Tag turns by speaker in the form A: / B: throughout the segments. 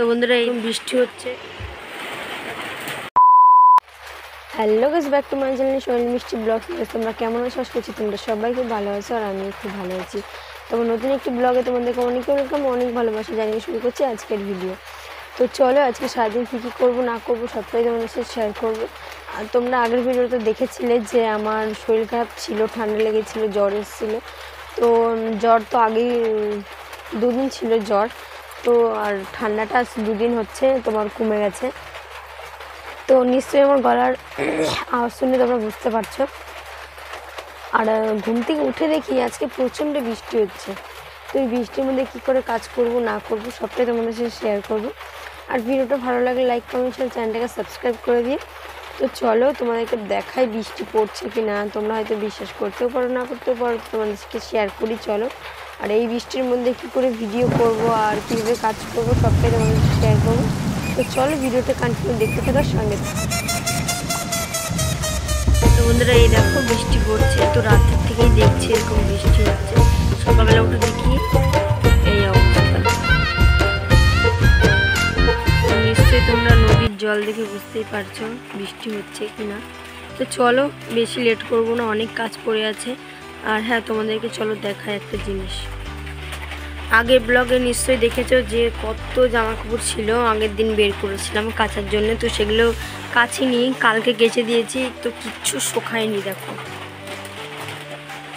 A: তো বন্ধুরা এই বৃষ্টি হচ্ছে।
B: Hello guys, back to my channel Sohel মিষ্টি ব্লগ। তোমরা কেমন আছো? আশা করছি তোমরা সবাই খুব ভালো আছো আর আমি খুব ভালো আছি। তবে নতুন একটি ব্লগে তোমাদেরকে অনেক ওয়েলকাম, অনেক ভালোবাসা জানিয়ে শুরু করছি আজকের ভিডিও। তো চলো আজকে সারাদিন কী কী করবো না করবো সবটাই তোমাদের সাথে শেয়ার করবো। আর তোমরা আগের ভিডিওতে দেখেছিলে যে আমার শরীর খারাপ ছিল, ঠান্ডা লেগেছিলো, জ্বর এসেছিলো। তো জ্বর তো আগেই দুদিন ছিল জ্বর, তো আর ঠান্ডাটা দুদিন হচ্ছে তোমার কমে গেছে। তো নিশ্চয়ই আমার গলার আওয়াজ শুনে তোমরা বুঝতে পারছো। আর ঘুম থেকে উঠে দেখি আজকে প্রচণ্ড বৃষ্টি হচ্ছে। তো এই বৃষ্টির মধ্যে কী করে কাজ করব না করব সবটাই তোমাদের সাথে শেয়ার করব। আর ভিডিওটা ভালো লাগলে লাইক কমেন্ট শেয়ার, চ্যানেলটাকে সাবস্ক্রাইব করে দিয়ে। তো চলো তোমাদেরকে দেখাই বৃষ্টি পড়ছে কি না। তোমরা হয়তো বিশ্বাস করতেও পারো না করতেও পারো, তোমাদেরকে শেয়ার করি চলো। আর এই বৃষ্টির মধ্যে কী করে ভিডিও করব আর কীভাবে কাজ করব সবটাই তোমাদের সাথে শেয়ার করবো। তো চলো ভিডিওটা কন্টিনিউ দেখতে থাকার সঙ্গে।
A: তো বন্ধুরা এই দেখো বৃষ্টি পড়ছে, তো রাতের থেকেই দেখছি এরকম বৃষ্টি হচ্ছে। সকালবেলা উঠে দেখি এই অবস্থা। নিশ্চয়ই তোমরা নদীর জল দেখে বুঝতেই পারছো বৃষ্টি হচ্ছে কি না। তো চলো বেশি লেট করবো না, অনেক কাজ পড়ে আছে। আর হ্যাঁ, তোমাদেরকে চলো দেখায় একটা জিনিস। আগের ব্লগে নিশ্চয়ই দেখেছো যে কত জামা কাপড় ছিল, আগের দিন বের করেছিলাম কাচার জন্য। তো সেগুলো কাচিনি, কালকে কেচে দিয়েছি, তো কিচ্ছু শুকায়নি। দেখো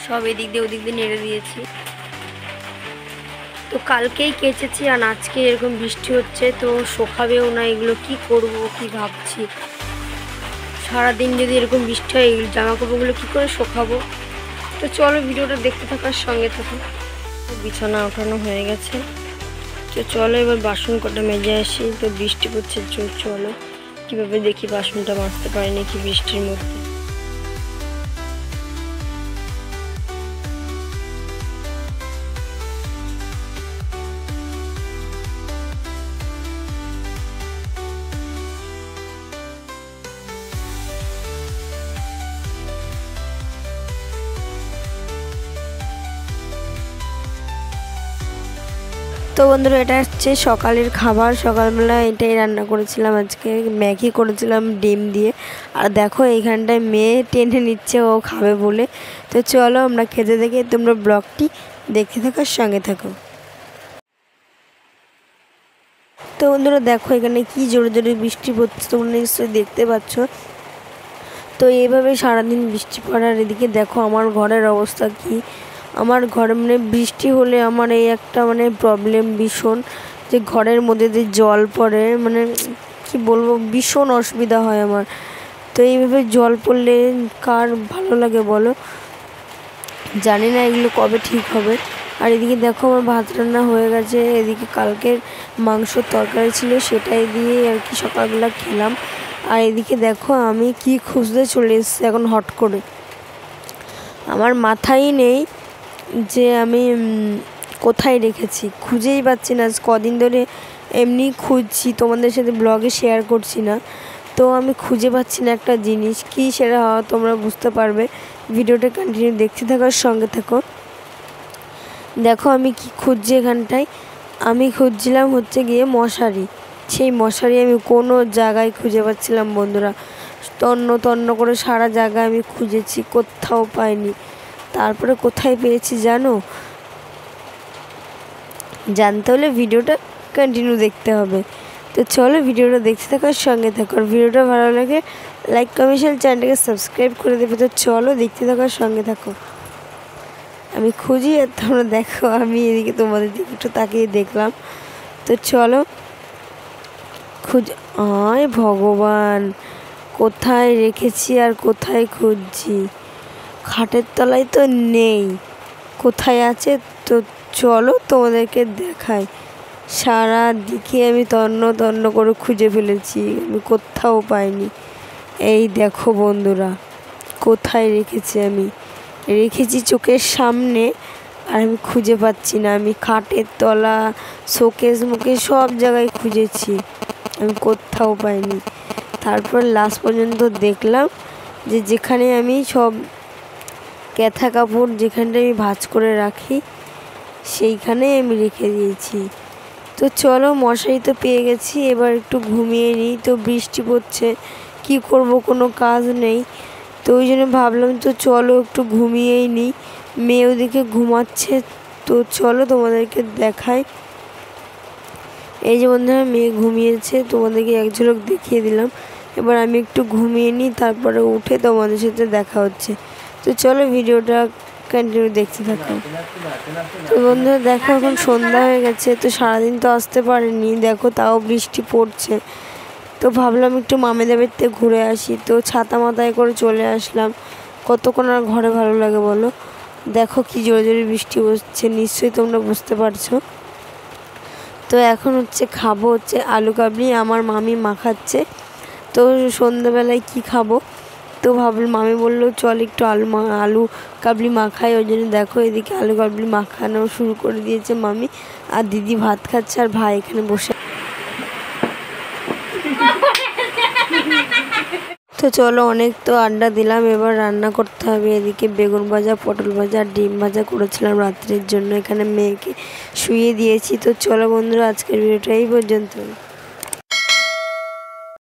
A: সব এদিক দিয়ে ওদিক দিয়ে নেড়ে দিয়েছি। তো কালকেই কেচেছি আর আজকে এরকম বৃষ্টি হচ্ছে, তো শুকাবেও না। এগুলো কি করব কি ভাবছি। সারাদিন যদি এরকম বৃষ্টি হয় এই জামা কাপড়গুলো কী করে শুকাবো। তো চলো ভিডিওটা দেখতে থাকার সঙ্গে থাকো। বিছানা ওঠানো হয়ে গেছে, তো চলো এবার বাসন কটা মেজে আসি। তো বৃষ্টি পড়ছে, চলো কীভাবে দেখি বাসনটা মাজতে পারি নাকি বৃষ্টির মধ্যে। তো বন্ধুরা এটা হচ্ছে সকালের খাবার। সকালবেলা এটাই রান্না করেছিলাম, আজকে ম্যাগি করেছিলাম ডিম দিয়ে। আর দেখো এইখানটায় মেয়ে টেনে নিচ্ছে ও খাবে বলে। তো চলো আমরা খেতে দেখে তোমরা ব্লগটি দেখতে থাকার সঙ্গে থাকো। তো বন্ধুরা দেখো এখানে কি জোরে জোরে বৃষ্টি পড়ছে, তোমরা নিশ্চয়ই দেখতে পাচ্ছ। তো এইভাবে সারাদিন বৃষ্টি পড়ার এদিকে দেখো আমার ঘরের অবস্থা কি। আমার ঘরে মানে বৃষ্টি হলে আমার এই একটা মানে প্রবলেম ভীষণ, যে ঘরের মধ্যে যে জল পড়ে, মানে কি বলবো, ভীষণ অসুবিধা হয় আমার। তো এইভাবে জল পড়লে কার ভালো লাগে বলো। জানি না এগুলো কবে ঠিক হবে। আর এদিকে দেখো আমার ভাত রান্না হয়ে গেছে। এদিকে কালকের মাংসর তরকারি ছিল, সেটাই দিয়ে আর কি সকালবেলা খেলাম। আর এদিকে দেখো আমি কি খুঁজতে চলে এসেছি এখন হট করে। আমার মাথায় নেই যে আমি কোথায় রেখেছি, খুঁজেই পাচ্ছি না। কদিন ধরে এমনি খুঁজছি, তোমাদের সাথে ব্লগে শেয়ার করছি না। তো আমি খুঁজে পাচ্ছি না একটা জিনিস, কি সেটা তোমরা বুঝতে পারবে। ভিডিওটা কন্টিনিউ দেখতে থাকার সঙ্গে থাকো। দেখো আমি কি খুঁজছি এখানটায়। আমি খুঁজছিলাম হচ্ছে গিয়ে মশারি। সেই মশারি আমি কোনো জায়গায় খুঁজে পাচ্ছিলাম বন্ধুরা। তন্ন তন্ন করে সারা জায়গায় আমি খুঁজেছি, কোথাও পাইনি। তারপরে কোথায় পেয়েছি জানো? জানতে হলে ভিডিওটা কন্টিনিউ দেখতে হবে। তো চলো ভিডিওটা দেখতে থাকার সঙ্গে থাকো। আর ভিডিওটা ভালো লাগে লাইক কমেন্ট শেয়ার, চ্যানেলটাকে সাবস্ক্রাইব করে দেবে। তো চলো দেখতে থাকার সঙ্গে থাকো। আমি খুঁজি আর তোমরা দেখো, আমি এদিকে তোমাদের দিকে একটু তাকিয়ে দেখলাম। তো চলো আয় ভগবান, কোথায় রেখেছি আর কোথায় খুঁজছি। খাটের তলায় তো নেই, কোথায় আছে? তো চলো তোমাদেরকে দেখাই। সারা দিকে আমি তন্ন তন্ন করে খুঁজে ফেলেছি, আমি কোথাও পাইনি। এই দেখো বন্ধুরা কোথায় রেখেছি। আমি রেখেছি চোখের সামনে আর আমি খুঁজে পাচ্ছি না। আমি খাটের তলা, শোকেস মুকেস সব জায়গায় খুঁজেছি, আমি কোথাও পাইনি। তারপর লাস্ট পর্যন্ত দেখলাম যে যেখানে আমি সব কাঁথা কাপড় যেখানটা আমি ভাঁজ করে রাখি সেইখানে আমি রেখে দিয়েছি। তো তো চলো, মশারি তো পেয়ে গেছি, এবার একটু ঘুমিয়ে নিই। তো বৃষ্টি পড়ছে, কি করব, কোনো কাজ নেই। তো ওই জন্য ভাবলাম তো চলো একটু ঘুমিয়েই নিই। মেয়ে ওদিকে ঘুমাচ্ছে, তো চলো তোমাদেরকে দেখাই। এই যে বন্ধুরা, মেয়ে ঘুমিয়েছে, তোমাদেরকে এক ঝলক দেখিয়ে দিলাম। এবার আমি একটু ঘুমিয়ে নিই, তারপরে উঠে তোমাদের সাথে দেখা হচ্ছে। তো চলো ভিডিওটা কন্টিনিউ দেখতে থাকো। তো বন্ধুরা দেখো, এখন সন্ধ্যা হয়ে গেছে, তো সারাদিন তো আসতে পারিনি, দেখো তাও বৃষ্টি পড়ছে। তো ভাবলাম একটু মামিদের বাড়িতে ঘুরে আসি, তো ছাতা মাথায় করে চলে আসলাম। কতক্ষণ আর ঘরে ভালো লাগে বলো। দেখো কি জোরে জোরে বৃষ্টি পড়ছে, নিশ্চয়ই তোমরা বুঝতে পারছো। তো এখন খাবো আলু কাবলি, আমার মামি মাখাচ্ছে। তো সন্ধ্যাবেলায় কি খাবো, তো ভাবলাম, মামি বললো চল একটু আলু কাবলি মাখাই। ওই জন্য দেখো এদিকে আলু কাবলি মাখানো শুরু করে দিয়েছে মামি, আর দিদি ভাত খাচ্ছে, আর ভাই এখানে বসে। তো চলো, অনেক তো আড্ডা দিলাম, এবার রান্না করতে হবে। এদিকে বেগুন ভাজা, পটল ভাজা আর ডিম ভাজা করেছিলাম রাত্রের জন্য, এখানে মেয়েকে শুইয়ে দিয়েছি। তো চলো বন্ধুরা, আজকের ভিডিওটা এই পর্যন্ত।